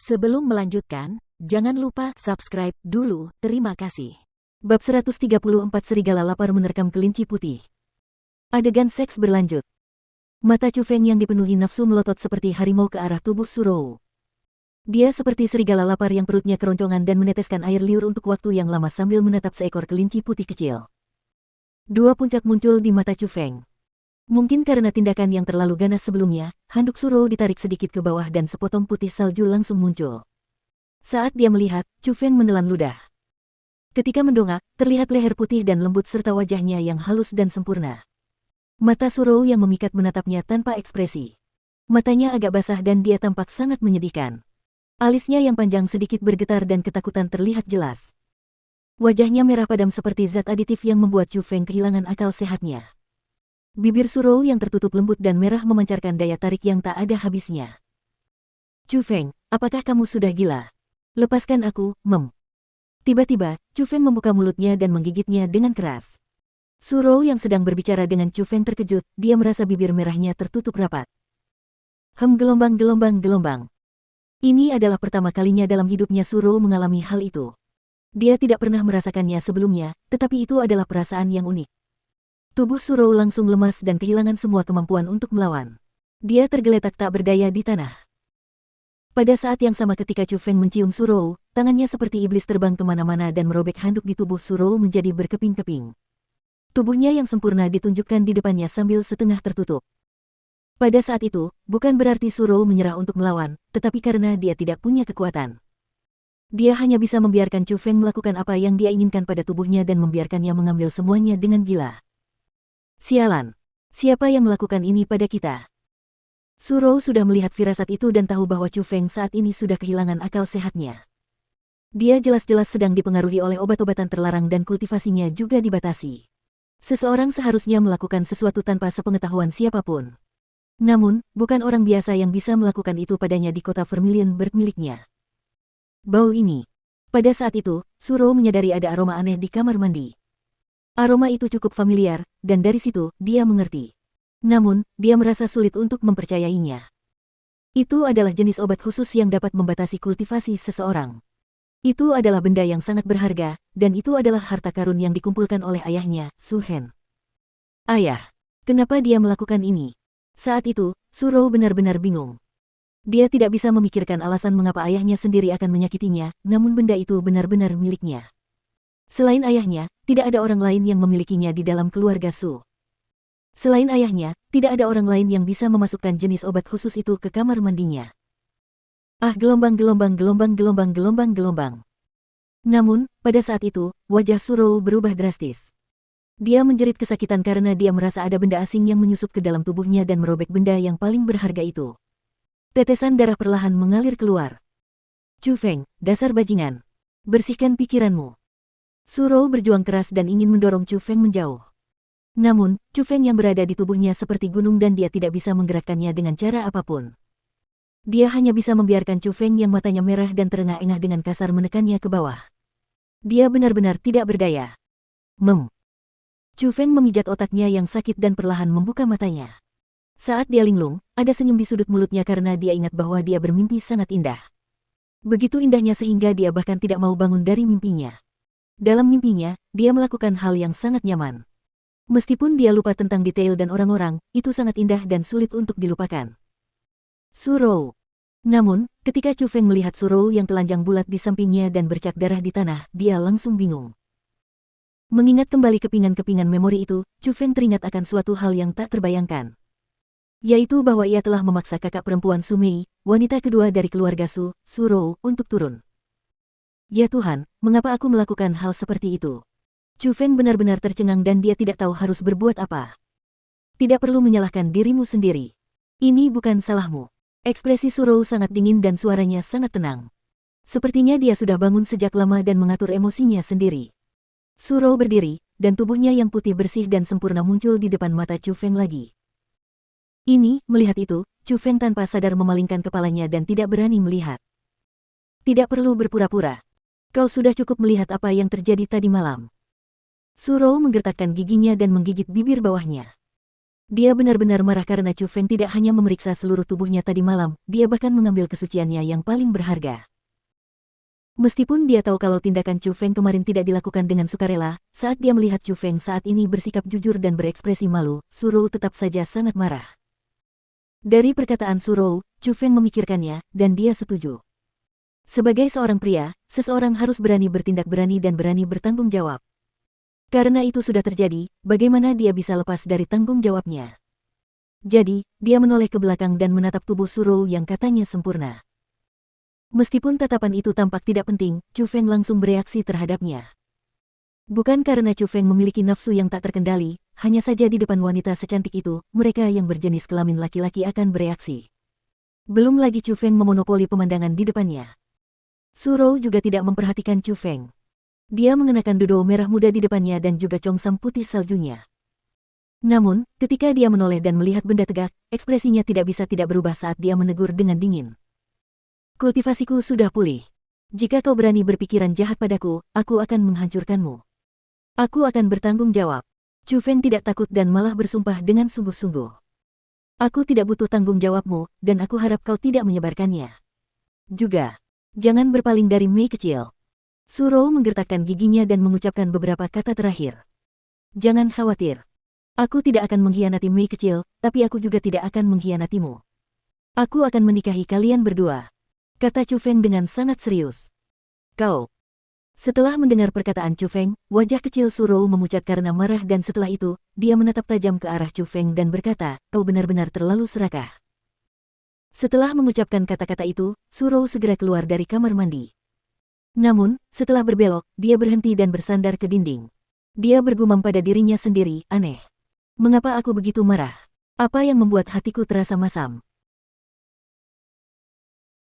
Sebelum melanjutkan, jangan lupa subscribe dulu, terima kasih. Bab 134 Serigala lapar menerkam kelinci putih. Adegan seks berlanjut. Mata Chu Feng yang dipenuhi nafsu melotot seperti harimau ke arah tubuh Surou. Dia seperti serigala lapar yang perutnya keroncongan dan meneteskan air liur untuk waktu yang lama sambil menatap seekor kelinci putih kecil. Dua puncak muncul di mata Chu Feng. Mungkin karena tindakan yang terlalu ganas sebelumnya, handuk Surou ditarik sedikit ke bawah dan sepotong putih salju langsung muncul. Saat dia melihat, Chu Feng menelan ludah. Ketika mendongak, terlihat leher putih dan lembut serta wajahnya yang halus dan sempurna. Mata Surou yang memikat menatapnya tanpa ekspresi. Matanya agak basah dan dia tampak sangat menyedihkan. Alisnya yang panjang sedikit bergetar dan ketakutan terlihat jelas. Wajahnya merah padam seperti zat aditif yang membuat Chu Feng kehilangan akal sehatnya. Bibir Surou yang tertutup lembut dan merah memancarkan daya tarik yang tak ada habisnya. Chu Feng, apakah kamu sudah gila? Lepaskan aku, Mem. Tiba-tiba, Chu Feng membuka mulutnya dan menggigitnya dengan keras. Surou yang sedang berbicara dengan Chu Feng terkejut, dia merasa bibir merahnya tertutup rapat. Gelombang. Ini adalah pertama kalinya dalam hidupnya Surou mengalami hal itu. Dia tidak pernah merasakannya sebelumnya, tetapi itu adalah perasaan yang unik. Tubuh Surou langsung lemas dan kehilangan semua kemampuan untuk melawan. Dia tergeletak tak berdaya di tanah. Pada saat yang sama ketika Chu Feng mencium Surou, tangannya seperti iblis terbang kemana-mana dan merobek handuk di tubuh Surou menjadi berkeping-keping. Tubuhnya yang sempurna ditunjukkan di depannya sambil setengah tertutup. Pada saat itu, bukan berarti Surou menyerah untuk melawan, tetapi karena dia tidak punya kekuatan. Dia hanya bisa membiarkan Chu Feng melakukan apa yang dia inginkan pada tubuhnya dan membiarkannya mengambil semuanya dengan gila. Sialan, siapa yang melakukan ini pada kita? Surou sudah melihat firasat itu dan tahu bahwa Chu Feng saat ini sudah kehilangan akal sehatnya. Dia jelas-jelas sedang dipengaruhi oleh obat-obatan terlarang dan kultivasinya juga dibatasi. Seseorang seharusnya melakukan sesuatu tanpa sepengetahuan siapapun. Namun, bukan orang biasa yang bisa melakukan itu padanya di kota Vermilion Bird miliknya. Bau ini. Pada saat itu, Surou menyadari ada aroma aneh di kamar mandi. Aroma itu cukup familiar, dan dari situ, dia mengerti. Namun, dia merasa sulit untuk mempercayainya. Itu adalah jenis obat khusus yang dapat membatasi kultivasi seseorang. Itu adalah benda yang sangat berharga, dan itu adalah harta karun yang dikumpulkan oleh ayahnya, Su Hen. Ayah, kenapa dia melakukan ini? Saat itu, Surou benar-benar bingung. Dia tidak bisa memikirkan alasan mengapa ayahnya sendiri akan menyakitinya, namun benda itu benar-benar miliknya. Selain ayahnya, tidak ada orang lain yang memilikinya di dalam keluarga Su. Selain ayahnya, tidak ada orang lain yang bisa memasukkan jenis obat khusus itu ke kamar mandinya. Gelombang. Namun, pada saat itu, wajah Surou berubah drastis. Dia menjerit kesakitan karena dia merasa ada benda asing yang menyusup ke dalam tubuhnya dan merobek benda yang paling berharga itu. Tetesan darah perlahan mengalir keluar. Chu Feng, dasar bajingan. Bersihkan pikiranmu. Surou berjuang keras dan ingin mendorong Chu Feng menjauh. Namun, Chu Feng yang berada di tubuhnya seperti gunung dan dia tidak bisa menggerakkannya dengan cara apapun. Dia hanya bisa membiarkan Chu Feng yang matanya merah dan terengah-engah dengan kasar menekannya ke bawah. Dia benar-benar tidak berdaya. Mem. Chu Feng memijat otaknya yang sakit dan perlahan membuka matanya. Saat dia linglung, ada senyum di sudut mulutnya karena dia ingat bahwa dia bermimpi sangat indah. Begitu indahnya sehingga dia bahkan tidak mau bangun dari mimpinya. Dalam mimpinya, dia melakukan hal yang sangat nyaman. Meskipun dia lupa tentang detail dan orang-orang, itu sangat indah dan sulit untuk dilupakan. Surou. Namun, ketika Chu Feng melihat Surou yang telanjang bulat di sampingnya dan bercak darah di tanah, dia langsung bingung. Mengingat kembali kepingan-kepingan memori itu, Chu Feng teringat akan suatu hal yang tak terbayangkan. Yaitu bahwa ia telah memaksa kakak perempuan Su Mei, wanita kedua dari keluarga Su, Surou, untuk turun. Ya Tuhan, mengapa aku melakukan hal seperti itu? Chu Feng benar-benar tercengang dan dia tidak tahu harus berbuat apa. Tidak perlu menyalahkan dirimu sendiri. Ini bukan salahmu. Ekspresi Surou sangat dingin dan suaranya sangat tenang. Sepertinya dia sudah bangun sejak lama dan mengatur emosinya sendiri. Surou berdiri, dan tubuhnya yang putih bersih dan sempurna muncul di depan mata Chu Feng lagi. Melihat itu, Chu Feng tanpa sadar memalingkan kepalanya dan tidak berani melihat. Tidak perlu berpura-pura. Kau sudah cukup melihat apa yang terjadi tadi malam. Surou menggertakkan giginya dan menggigit bibir bawahnya. Dia benar-benar marah karena Chu Feng tidak hanya memeriksa seluruh tubuhnya tadi malam, dia bahkan mengambil kesuciannya yang paling berharga. Meskipun dia tahu kalau tindakan Chu Feng kemarin tidak dilakukan dengan sukarela, saat dia melihat Chu Feng saat ini bersikap jujur dan berekspresi malu, Surou tetap saja sangat marah. Dari perkataan Surou, Chu Feng memikirkannya, dan dia setuju. Sebagai seorang pria, seseorang harus berani bertindak berani dan berani bertanggung jawab. Karena itu sudah terjadi, bagaimana dia bisa lepas dari tanggung jawabnya? Jadi, dia menoleh ke belakang dan menatap tubuh Surou yang katanya sempurna. Meskipun tatapan itu tampak tidak penting, Chu Feng langsung bereaksi terhadapnya. Bukan karena Chu Feng memiliki nafsu yang tak terkendali, hanya saja di depan wanita secantik itu, mereka yang berjenis kelamin laki-laki akan bereaksi. Belum lagi Chu Feng memonopoli pemandangan di depannya. Surou juga tidak memperhatikan Chu Feng. Dia mengenakan dodou merah muda di depannya dan juga congsam putih saljunya. Namun, ketika dia menoleh dan melihat benda tegak, ekspresinya tidak bisa tidak berubah saat dia menegur dengan dingin. Kultivasiku sudah pulih. Jika kau berani berpikiran jahat padaku, aku akan menghancurkanmu. Aku akan bertanggung jawab. Chu Feng tidak takut dan malah bersumpah dengan sungguh-sungguh. Aku tidak butuh tanggung jawabmu, dan aku harap kau tidak menyebarkannya. Juga, jangan berpaling dari Mei kecil. Surou menggertakkan giginya dan mengucapkan beberapa kata terakhir. Jangan khawatir. Aku tidak akan mengkhianati Mei kecil, tapi aku juga tidak akan mengkhianatimu. Aku akan menikahi kalian berdua, kata Chu Feng dengan sangat serius. Kau. Setelah mendengar perkataan Chu Feng, wajah kecil Surou memucat karena marah dan setelah itu, dia menatap tajam ke arah Chu Feng dan berkata, kau benar-benar terlalu serakah. Setelah mengucapkan kata-kata itu, Surou segera keluar dari kamar mandi. Namun, setelah berbelok, dia berhenti dan bersandar ke dinding. Dia bergumam pada dirinya sendiri, aneh. Mengapa aku begitu marah? Apa yang membuat hatiku terasa masam?